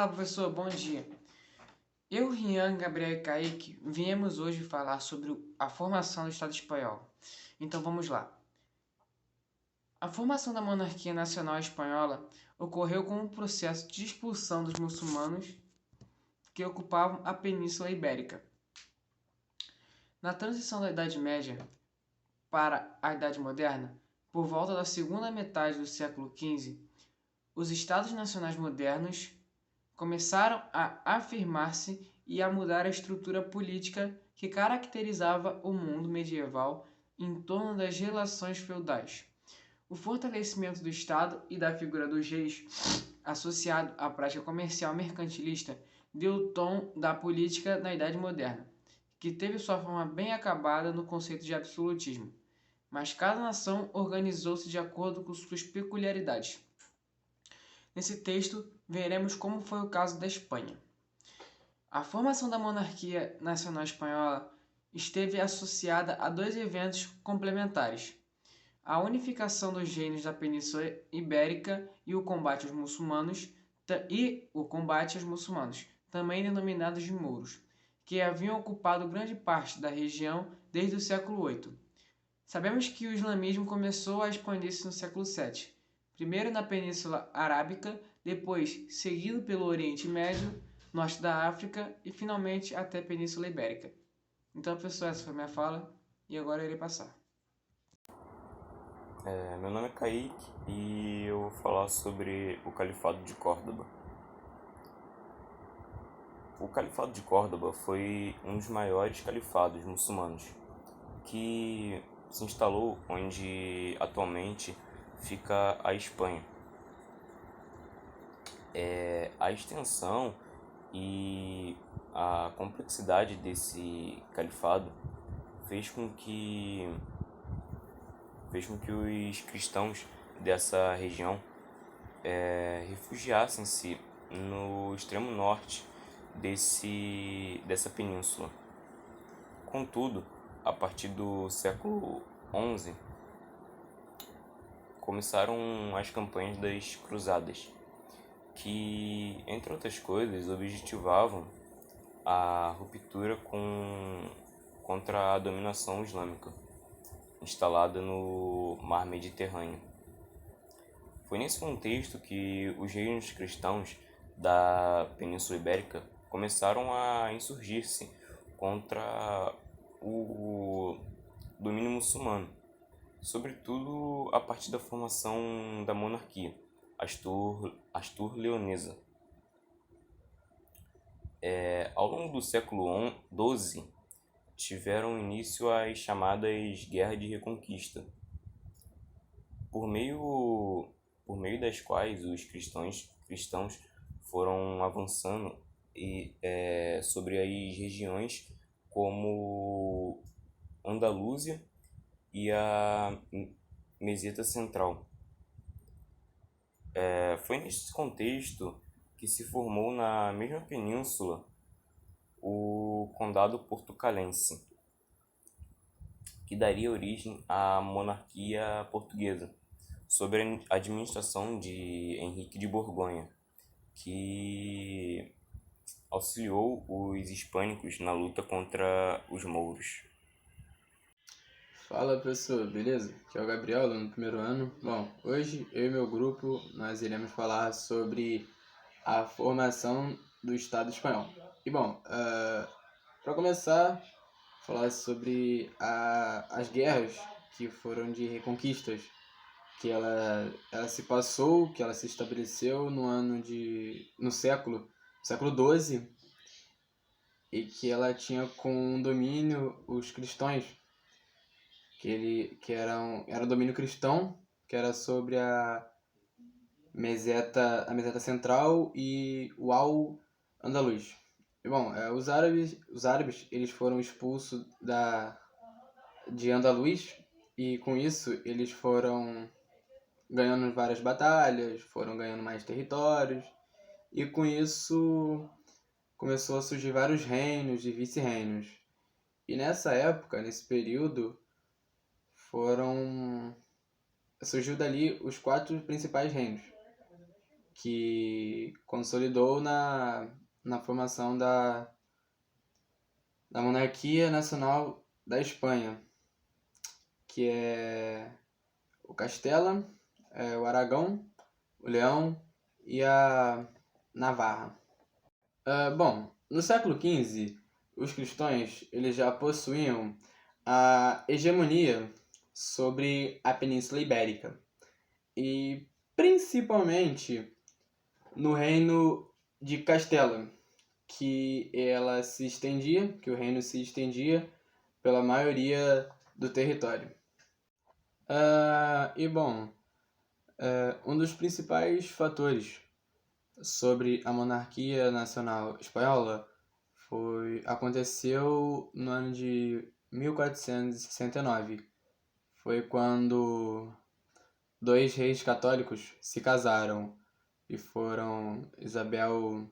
Fala, professor, bom dia. Eu, Rian, Gabriel e Kaique viemos hoje falar sobre a formação do Estado espanhol. Então vamos lá. A formação da monarquia nacional espanhola ocorreu com um processo de expulsão dos muçulmanos que ocupavam a Península Ibérica. Na transição da Idade Média para a Idade Moderna, por volta da segunda metade do século XV, os Estados nacionais modernos começaram a afirmar-se e a mudar a estrutura política que caracterizava o mundo medieval em torno das relações feudais. O fortalecimento do Estado e da figura dos reis, associado à prática comercial mercantilista, deu o tom da política na Idade Moderna, que teve sua forma bem acabada no conceito de absolutismo. Mas cada nação organizou-se de acordo com suas peculiaridades. Nesse texto, veremos como foi o caso da Espanha. A formação da monarquia nacional espanhola esteve associada a dois eventos complementares: a unificação dos reinos da Península Ibérica e o combate aos muçulmanos, também denominados de mouros, que haviam ocupado grande parte da região desde o século VIII. Sabemos que o islamismo começou a expandir-se no século VII, primeiro na Península Arábica, depois seguido pelo Oriente Médio, norte da África e finalmente até a Península Ibérica. Então, professor, essa foi minha fala e agora eu irei passar. Meu nome é Kaique e eu vou falar sobre o Califado de Córdoba. O Califado de Córdoba foi um dos maiores califados muçulmanos que se instalou onde atualmente fica a Espanha. A extensão e a complexidade desse califado fez com que os cristãos dessa região refugiassem-se no extremo norte dessa península. Contudo, a partir do século XI, começaram as campanhas das Cruzadas, que, entre outras coisas, objetivavam a ruptura contra a dominação islâmica instalada no Mar Mediterrâneo. Foi nesse contexto que os reinos cristãos da Península Ibérica começaram a insurgir-se contra o domínio muçulmano, sobretudo a partir da formação da monarquia Astur-Leonesa. Ao longo do século XII, tiveram início as chamadas Guerras de Reconquista, por meio das quais os cristãos foram avançando sobre as regiões como Andaluzia e a Meseta Central. Foi nesse contexto que se formou na mesma península o Condado Portucalense, que daria origem à monarquia portuguesa, sob a administração de Henrique de Borgonha, que auxiliou os hispânicos na luta contra os mouros. Fala, professor, beleza? Aqui é o Gabriel, aluno do primeiro ano. Bom, hoje eu e meu grupo nós iremos falar sobre a formação do Estado espanhol. E bom, para começar, falar sobre as guerras que foram de reconquistas, que ela se estabeleceu no século XII, e que ela tinha com domínio os cristãos, que era domínio cristão, que era sobre a Meseta Central e o Al-Andalus. E bom, os árabes eles foram expulsos de Andaluz, e com isso eles foram ganhando várias batalhas, foram ganhando mais territórios, e com isso começou a surgir vários reinos e vice-reinos. E nessa época, nesse período, surgiu dali os 4 principais reinos, que consolidou na formação da monarquia nacional da Espanha, que é o Castela, o Aragão, o Leão e a Navarra. Bom, no século XV, os cristãos eles já possuíam a hegemonia sobre a Península Ibérica e principalmente no reino de Castela, que o reino se estendia pela maioria do território. Um dos principais fatores sobre a monarquia nacional espanhola aconteceu no ano de 1469. Foi quando dois reis católicos se casaram e foram Isabel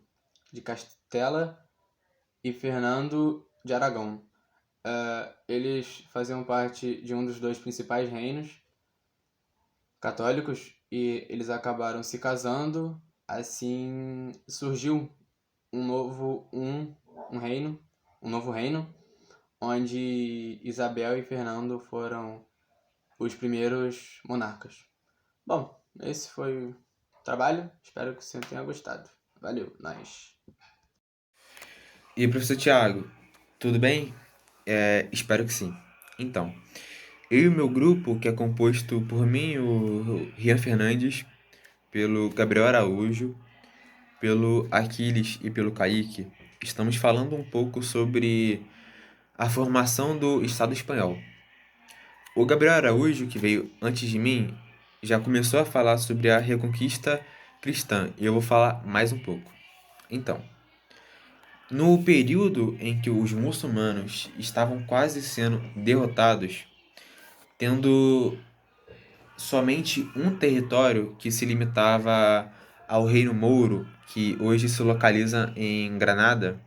de Castela e Fernando de Aragão. Eles faziam parte de um dos dois principais reinos católicos e eles acabaram se casando. Assim surgiu um novo reino, onde Isabel e Fernando foram os primeiros monarcas. Bom, esse foi o trabalho. Espero que você tenha gostado. Valeu, nós. E aí, professor Thiago, tudo bem? Espero que sim. Então, eu e o meu grupo, que é composto por mim, o Rian Fernandes, pelo Gabriel Araújo, pelo Aquiles e pelo Kaique, estamos falando um pouco sobre a formação do Estado espanhol. O Gabriel Araújo, que veio antes de mim, já começou a falar sobre a Reconquista Cristã, e eu vou falar mais um pouco. Então, no período em que os muçulmanos estavam quase sendo derrotados, tendo somente um território que se limitava ao Reino Mouro, que hoje se localiza em Granada,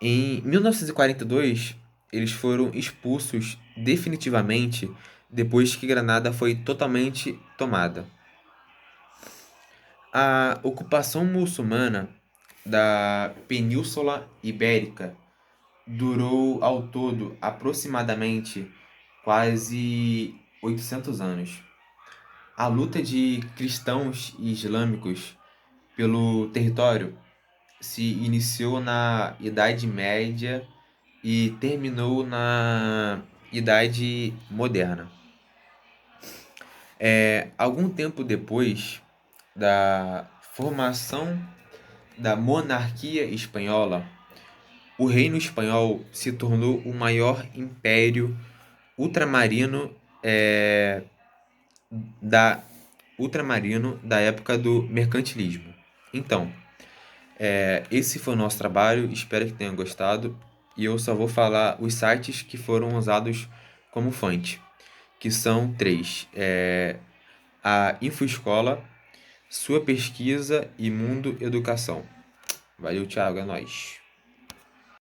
em 1942 eles foram expulsos definitivamente depois que Granada foi totalmente tomada. A ocupação muçulmana da Península Ibérica durou ao todo aproximadamente quase 800 anos. A luta de cristãos e islâmicos pelo território se iniciou na Idade Média e terminou na Idade Moderna. Algum tempo depois da formação da monarquia espanhola, o Reino Espanhol se tornou o maior império ultramarino da época do mercantilismo. Então, esse foi o nosso trabalho, espero que tenham gostado. E eu só vou falar os sites que foram usados como fonte, que são 3. A InfoEscola, Sua Pesquisa e Mundo Educação. Valeu, Thiago, é nóis.